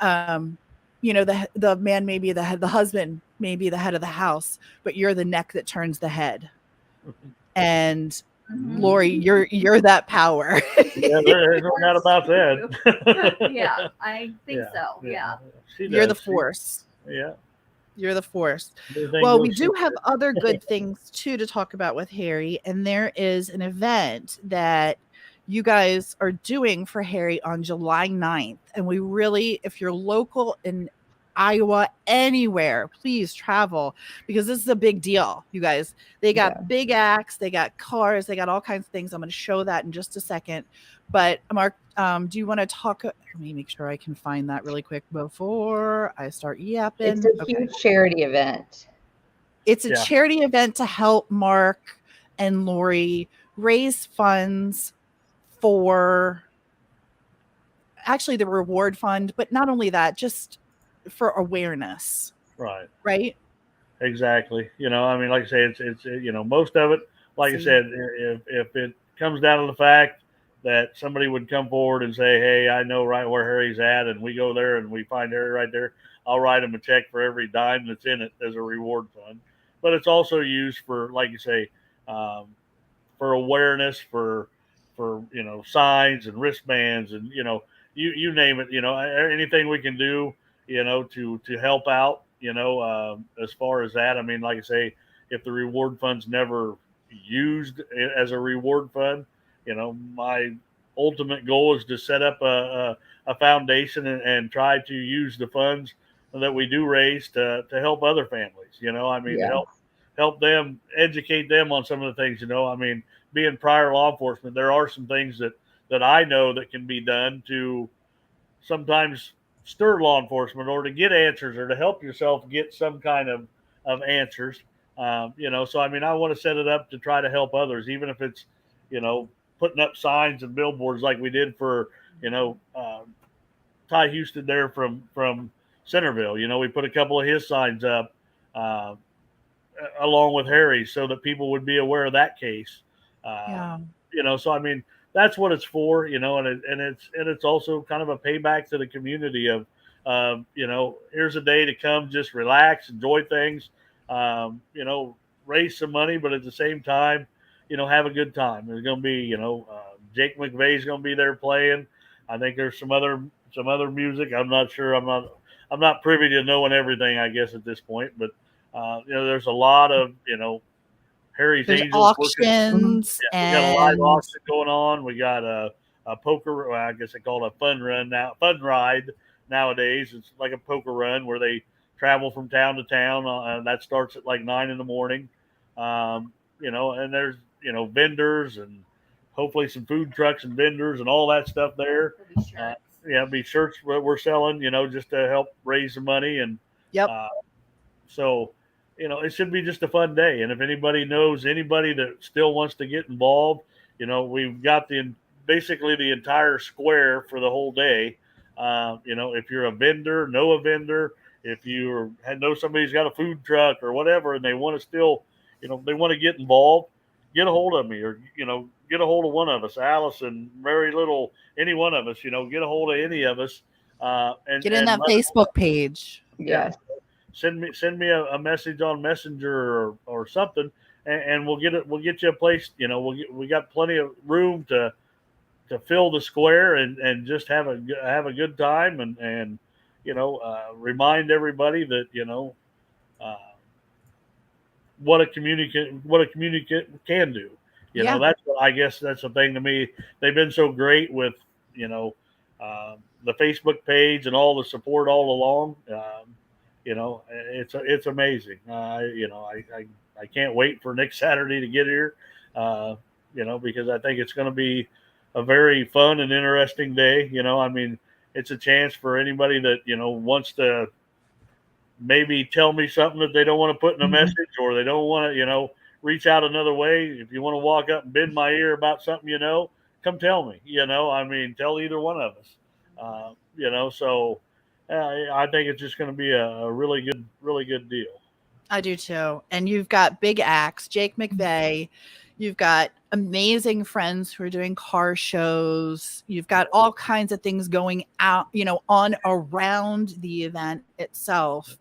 Speaker 1: the man may be the head, the husband may be the head of the house, but you're the neck that turns the head. And Lori, you're that power.
Speaker 3: Yeah, there's no doubt about that.
Speaker 4: Yeah, I think so. Yeah.
Speaker 1: You're the force.
Speaker 3: Yeah.
Speaker 1: You're the force.
Speaker 3: Everything
Speaker 1: Well, we
Speaker 3: goes
Speaker 1: do have other good things too to talk about with Harry, and there is an event that you guys are doing for Harry on July 9th. And we really, if you're local in Iowa, anywhere, please travel, because this is a big deal, you guys. They got big acts, they got cars, they got all kinds of things. I'm going to show that in just a second. But Mark, do you want to talk? Let me make sure I can find that really quick before I start yapping.
Speaker 2: It's a huge charity event.
Speaker 1: It's a charity event to help Mark and Lori raise funds for actually the reward fund, but not only that, just for awareness. Right.
Speaker 3: Exactly. Like I say, it's most of it, like I said, if it comes down to the fact that somebody would come forward and say, hey, I know right where Harry's at, and we go there and we find Harry right there, I'll write him a check for every dime that's in it as a reward fund. But it's also used for, like you say, for awareness, for signs and wristbands, and you name it, anything we can do, to help out, as far as that. I mean, like I say, if the reward fund's never used as a reward fund, my ultimate goal is to set up a foundation and try to use the funds that we do raise to help other families. Help them, educate them on some of the things. Being prior law enforcement, there are some things that I know that can be done to sometimes stir law enforcement, or to get answers, or to help yourself get some kind of answers. So I want to set it up to try to help others, even if it's putting up signs and billboards like we did for Ty Houston there from Centerville. We put a couple of his signs up along with Harry, so that people would be aware of that case. So I mean, that's what it's for, and it's also kind of a payback to the community of, here's a day to come, just relax, enjoy things, raise some money, but at the same time, have a good time. There's going to be, Jake McVeigh's going to be there playing. I think there's some other music. I'm not sure. I'm not privy to knowing everything, I guess, at this point, but there's a lot of, Harry's
Speaker 1: There's
Speaker 3: Angels
Speaker 1: auctions.
Speaker 3: we got a live auction going on. We got a poker, I guess they call it a fun ride nowadays. It's like a poker run where they travel from town to town. And that starts at like 9 a.m. And there's, vendors and hopefully some food trucks and vendors and all that stuff there. Be shirts we're selling, just to help raise the money. And so, it should be just a fun day. And if anybody knows anybody that still wants to get involved, we've got basically the entire square for the whole day. If you're a vendor, know a vendor, if know somebody's got a food truck or whatever, and they want to still, they want to get involved, get a hold of me, or get a hold of one of us, Allison, Mary Little, any one of us. Get a hold of any of us, and
Speaker 1: Get in that Facebook page.
Speaker 2: Yes.
Speaker 3: Send me a message on Messenger or something, and we'll get you a place. We got plenty of room to fill the square and just have a good time and remind everybody that uh, what a community can do. That's what I guess that's the thing to me. They've been so great with the Facebook page and all the support all along. It's amazing. I can't wait for next Saturday to get here. Because I think it's going to be a very fun and interesting day. It's a chance for anybody that wants to maybe tell me something that they don't want to put in a message, or they don't want to reach out another way. If you want to walk up and bend my ear about something, come tell me. Tell either one of us. So I think it's just going to be a really good deal.
Speaker 1: I do too. And you've got big acts, Jake McVeigh. You've got amazing friends who are doing car shows. You've got all kinds of things going out, on around the event itself,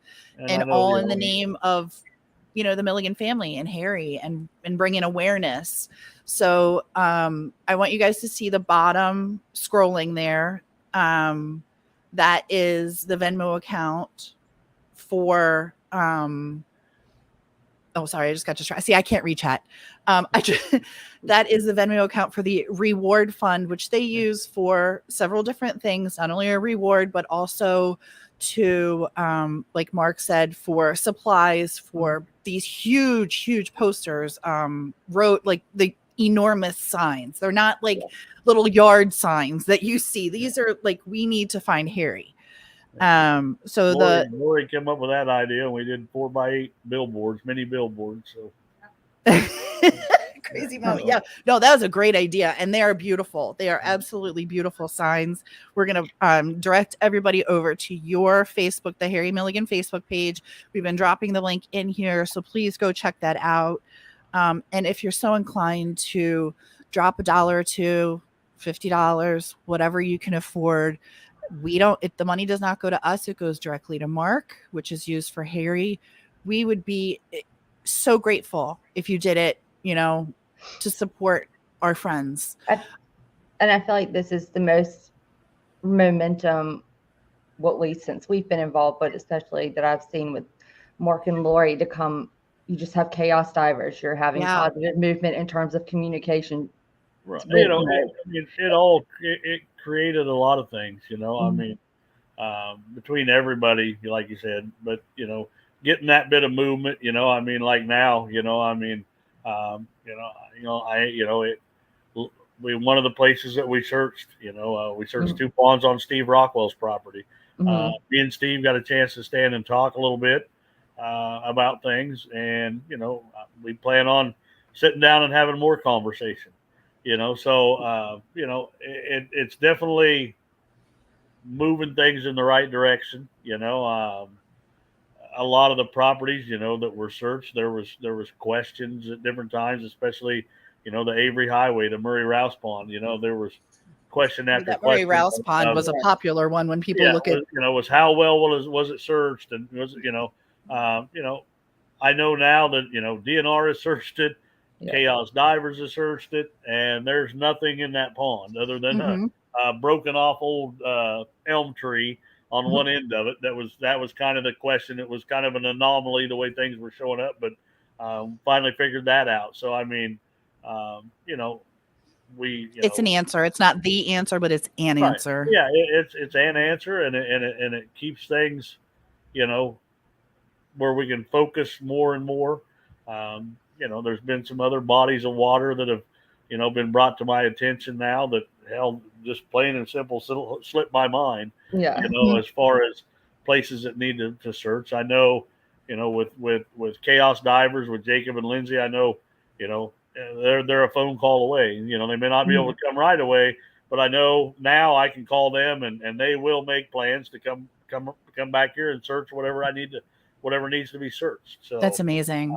Speaker 1: and all in the name of, the Milligan family and Harry and bringing awareness. So I want you guys to see the bottom scrolling there. That is the Venmo account for oh, sorry, I just got distracted. See, I can't reach chat. That is the Venmo account for the reward fund, which they use for several different things, not only a reward, but also to, like Mark said, for supplies for these huge posters, wrote like the enormous signs. They're not like little yard signs that you see. These are like, we need to find Harry. So
Speaker 3: Lori came up with that idea, and we did 4x8 billboards, mini billboards. So
Speaker 1: crazy moment. Yeah, no, that was a great idea, and they are beautiful. They are absolutely beautiful signs. We're gonna direct everybody over to your Facebook, the Harry Milligan Facebook page. We've been dropping the link in here, so please go check that out. And if you're so inclined to drop $1 or $2, $50, whatever you can afford. The money does not go to us. It goes directly to Mark, which is used for Harry. We would be so grateful if you did it, to support our friends.
Speaker 2: And I feel like this is the most momentum, since we've been involved, but especially that I've seen with Mark and Lori to come. You just have chaos divers. You're having positive movement in terms of communication.
Speaker 3: Right. It created a lot of things, between everybody, like you said, but, getting that bit of movement, like now, one of the places that we searched, we searched 2 ponds on Steve Rockwell's property. Me and Steve got a chance to stand and talk a little bit about things, and, we plan on sitting down and having more conversation. So it's definitely moving things in the right direction. A lot of the properties, that were searched, there was questions at different times, especially, the Avery Highway, the Murray Rouse Pond. There was question after
Speaker 1: that
Speaker 3: question.
Speaker 1: Murray Rouse Pond was a popular one when people look at.
Speaker 3: Was how well was it searched, and was I know now that DNR has searched it. Yeah. Chaos Divers has searched it, and there's nothing in that pond other than a broken off old elm tree on one end of it. That was kind of the question. It was kind of an anomaly the way things were showing up, but finally figured that out. So
Speaker 1: it's an answer. It's not the answer, but it's an answer.
Speaker 3: Yeah, it's an answer, and it keeps things, where we can focus more and more. There's been some other bodies of water that have, been brought to my attention now that just plain and simple slipped my mind.
Speaker 2: Yeah.
Speaker 3: As far as places that need to search. I know, with Chaos Divers, with Jacob and Lindsay, I know, they're a phone call away. They may not be able to come right away, but I know now I can call them and they will make plans to come back here and search whatever I need whatever needs to be searched. So
Speaker 1: That's amazing.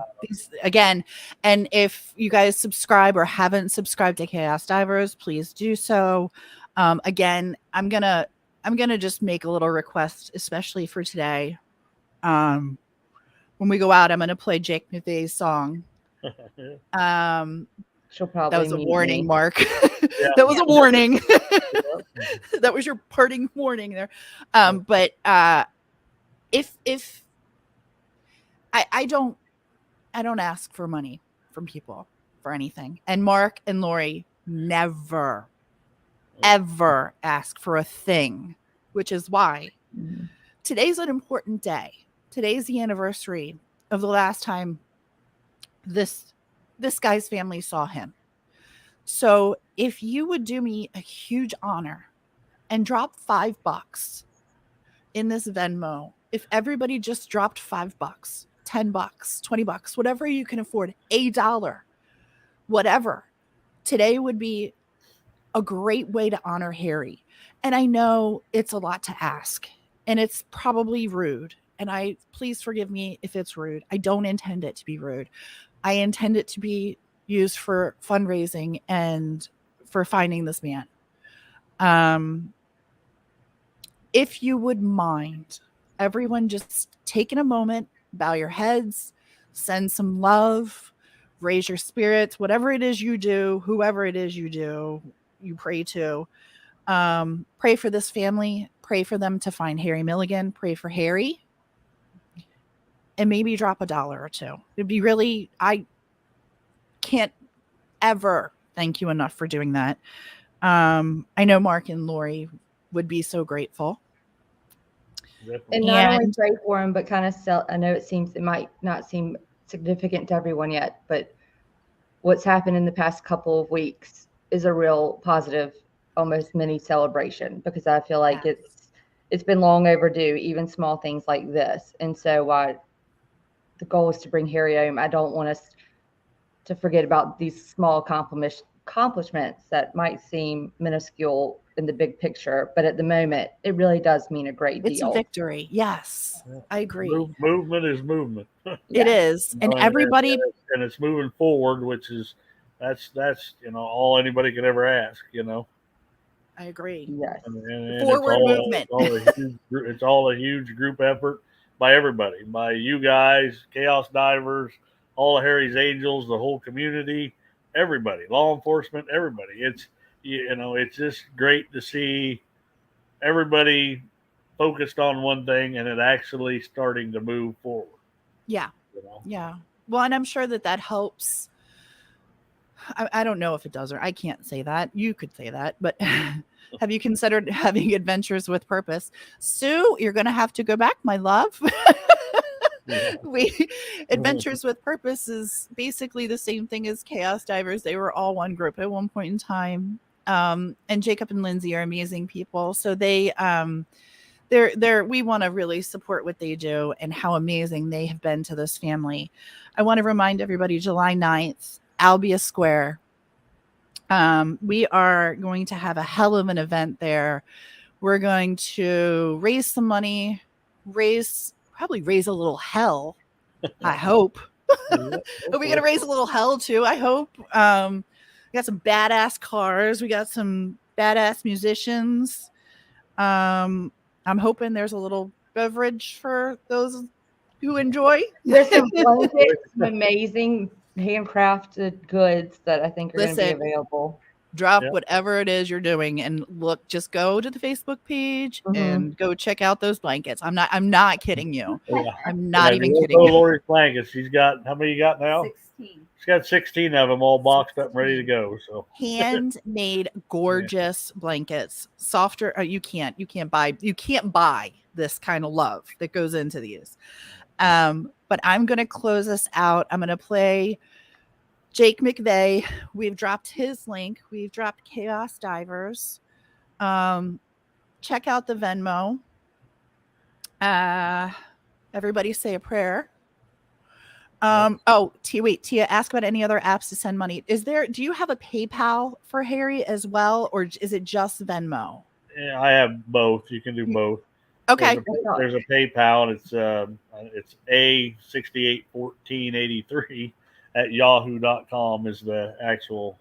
Speaker 1: Again, and if you guys subscribe or haven't subscribed to Chaos Divers, please do so. Again, I'm gonna just make a little request, especially for today. When we go out, I'm gonna play Jake McVeigh's song.
Speaker 2: She'll probably
Speaker 1: That was a
Speaker 2: mute
Speaker 1: warning,
Speaker 2: me.
Speaker 1: Mark.
Speaker 3: Yeah.
Speaker 1: That was a warning.
Speaker 3: Yeah.
Speaker 1: That was your parting warning there. But if I don't ask for money from people for anything. And Mark and Lori never, ever ask for a thing, which is why today's an important day. Today's the anniversary of the last time this guy's family saw him. So if you would do me a huge honor and drop $5 in this Venmo, if everybody just dropped $5, $10, $20, whatever you can afford, $1, whatever, today would be a great way to honor Harry. And I know it's a lot to ask, and it's probably rude. And please forgive me if it's rude. I don't intend it to be rude. I intend it to be used for fundraising and for finding this man. If you would mind, everyone just taking a moment, bow your heads, send some love, raise your spirits, whatever it is you do, whoever it is you pray to. Pray for this family, pray for them to find Harry Milligan, pray for Harry, and maybe drop $1 or $2. It'd be really, I can't ever thank you enough for doing that. I know Mark and Lori would be so grateful.
Speaker 2: And not only pray for him, but kind of I know it might not seem significant to everyone yet, but what's happened in the past couple of weeks is a real positive, almost mini celebration, because I feel like it's been long overdue, even small things like this. And so while the goal is to bring Harry home, I don't want us to forget about these small accomplishments that might seem minuscule in the big picture, but at the moment, it really does mean a great deal.
Speaker 1: It's a victory. Yes, I agree.
Speaker 3: Movement is movement.
Speaker 1: It is, and everybody,
Speaker 3: and it's moving forward, which is that's all anybody could ever ask.
Speaker 1: I agree.
Speaker 2: Yes.
Speaker 3: And
Speaker 1: forward movement.
Speaker 3: It's all a huge group effort by everybody, by you guys, Chaos Divers, all of Harry's Angels, the whole community, everybody, law enforcement, everybody. It's just great to see everybody focused on one thing and it actually starting to move forward.
Speaker 1: Yeah. Yeah. Well, and I'm sure that helps. I don't know if it does, or I can't say that. You could say that, but have you considered having Adventures with Purpose? Sue, you're going to have to go back, my love. Adventures with Purpose is basically the same thing as Chaos Divers. They were all one group at one point in time. And Jacob and Lindsay are amazing people. So we want to really support what they do and how amazing they have been to this family. I want to remind everybody, July 9th, Albia Square. We are going to have a hell of an event there. We're going to raise some money, probably raise a little hell. I hope. Are we going to raise a little hell too? I hope. We got some badass cars. We got some badass musicians. I'm hoping there's a little beverage for those who enjoy.
Speaker 2: There's some blankets, some amazing handcrafted goods that I think are going to be available.
Speaker 1: Drop whatever it is you're doing and look, just go to the Facebook page and go check out those blankets. I'm not kidding you. I'm not even kidding you.
Speaker 3: Lori's blankets. She's got, how many you got now?
Speaker 4: 16.
Speaker 3: She's got 16 of them all boxed up and ready to go. So
Speaker 1: handmade, gorgeous blankets. Softer. You can't buy this kind of love that goes into these. But I'm going to close us out. I'm going to play Jake McVeigh. We've dropped his link. We've dropped Chaos Divers. Check out the Venmo. Everybody say a prayer. Tia, ask about any other apps to send money. Do you have a PayPal for Harry as well, or is it just Venmo?
Speaker 3: Yeah, I have both. You can do both.
Speaker 1: Okay.
Speaker 3: There's a PayPal, and it's A681483 at yahoo.com is the actual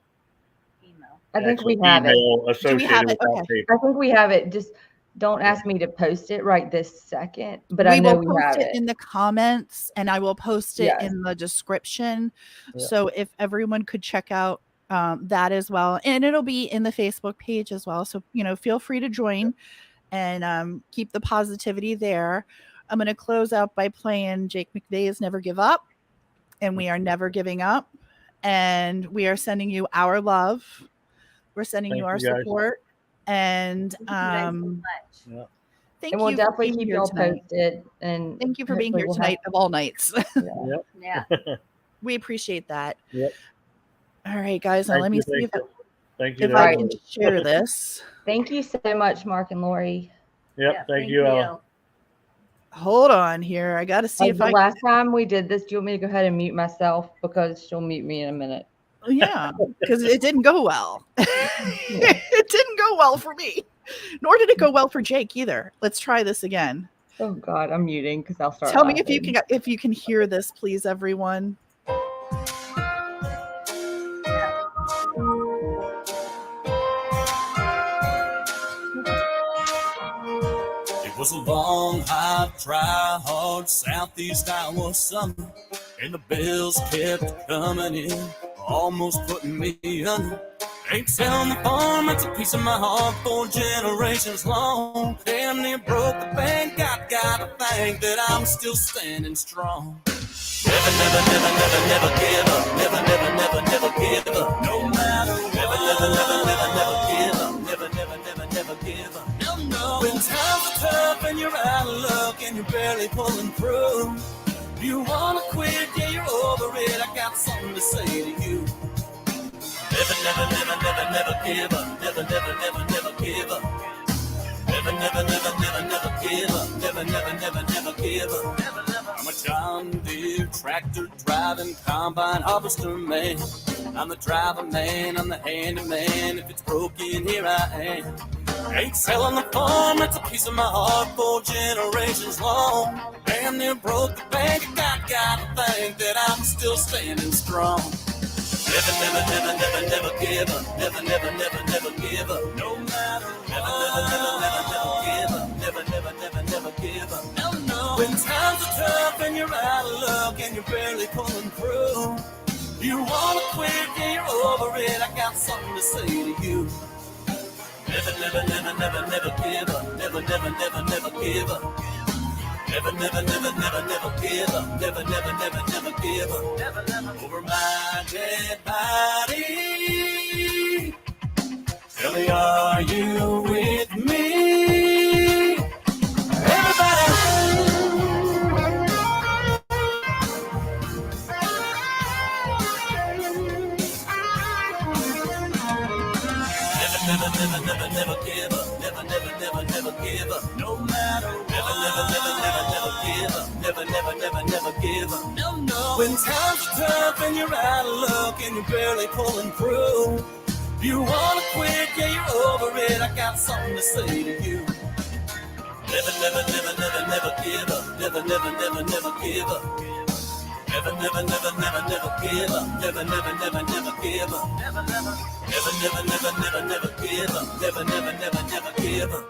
Speaker 4: Email.
Speaker 2: I think we have it.
Speaker 3: email
Speaker 1: Do we have
Speaker 3: associated
Speaker 1: it?
Speaker 3: with that
Speaker 1: Okay.
Speaker 3: PayPal.
Speaker 2: I think we have it. Just don't ask me to post it right this second, but
Speaker 1: We
Speaker 2: I know
Speaker 1: will
Speaker 2: we
Speaker 1: post
Speaker 2: have
Speaker 1: it
Speaker 2: it.
Speaker 1: in the comments, and I will post it
Speaker 2: Yes.
Speaker 1: in the description.
Speaker 3: Yeah.
Speaker 1: So if everyone could check out that as well, and it'll be in the Facebook page as well. So feel free to join and keep the positivity there. I'm going to close out by playing Jake McVeigh's "Never Give Up," and we are never giving up, and we are sending you our love. We're sending you
Speaker 3: Thank
Speaker 1: our
Speaker 3: you, guys.
Speaker 1: support, and
Speaker 4: Thank you guys so much.
Speaker 3: Yeah.
Speaker 1: thank
Speaker 2: And we'll
Speaker 1: you for
Speaker 2: definitely
Speaker 1: being
Speaker 2: keep
Speaker 1: here
Speaker 2: y'all
Speaker 1: tonight.
Speaker 2: posted. And
Speaker 1: Thank you for being
Speaker 2: hopefully
Speaker 1: here
Speaker 2: we'll
Speaker 1: tonight of all nights.
Speaker 2: Yeah.
Speaker 4: Yeah.
Speaker 1: We appreciate that.
Speaker 3: Yep.
Speaker 1: All right, guys. Now let me see
Speaker 3: Thank you.
Speaker 1: if I
Speaker 2: Right.
Speaker 1: can share this.
Speaker 2: Thank you so much, Mark and Lori.
Speaker 3: Yep.
Speaker 4: Yeah,
Speaker 3: Thank you, Ella.
Speaker 1: Hold on here. I got to see
Speaker 2: Like
Speaker 1: if
Speaker 2: the
Speaker 1: I.
Speaker 2: last time we did this, do you want me to go ahead and mute myself because she'll mute me in a minute?
Speaker 1: Yeah, because it didn't go well. It didn't go well for me, nor did it go well for Jake either. Let's try this again.
Speaker 2: Oh God, I'm muting because I'll start.
Speaker 1: Tell me if
Speaker 2: laughing.
Speaker 1: you can hear this, please, everyone.
Speaker 5: It was a long, hot, dry, hard southeast Iowa summer, and the bills kept coming in, almost putting me under. Ain't selling the farm, it's a piece of my heart 4 generations long. Damn near broke the bank, gotta think that I'm still standing strong. Never, never, never, never, never give up. Never, never, never, never give up. No matter what. Never, never, never, never, never give up. Never, never, never, never give up. No, no. When times are tough and you're out of luck and you're barely pulling through, you wanna quit, yeah, you're over it. I got something to say to you. Never, never, never, never, never give up. Never, never, never, never give up. Never, never, never, never, never give up. Never, never, never, never give up. Never, never. I'm a John Deere tractor driving combine harvester man. I'm the driver man, I'm the handyman. If it's broken, here I am. Ain't selling the farm, it's a piece of my heart 4 generations long. Damn near broke the bank, gotta think that I'm still standing strong. Never, never, never, never, never give up. Never, never, never, never give up. No matter what. Never, never, never, never, never give up. Never, never, never, never give up. No, no. When times are tough and you're out of luck and you're barely pulling through, you wanna quit, yeah, you're over it. I got something to say to you. Never, never, never, never, never give up. Never, never, never, never give up. Never, never, never, never, never give up. Never, never, never, never give up. Never, never. Over my dead body. Tell me, are you with me? Everybody. Never, never, never, never, never give up. Never, never, never, never give up. No matter what. Never, never, never, never, never give up. Never, never, never, never give up. No, no. When times are tough and you're out of luck and you're barely pulling through, you wanna quit, yeah, you're over it. I got something to say to you. Never, never, never, never, never give up. Never, never, never, never give up. Never, never, never, never, never give up. Never, never, never, never give up. Never, never, never, never, never, never give up. Never, never, never, never give up.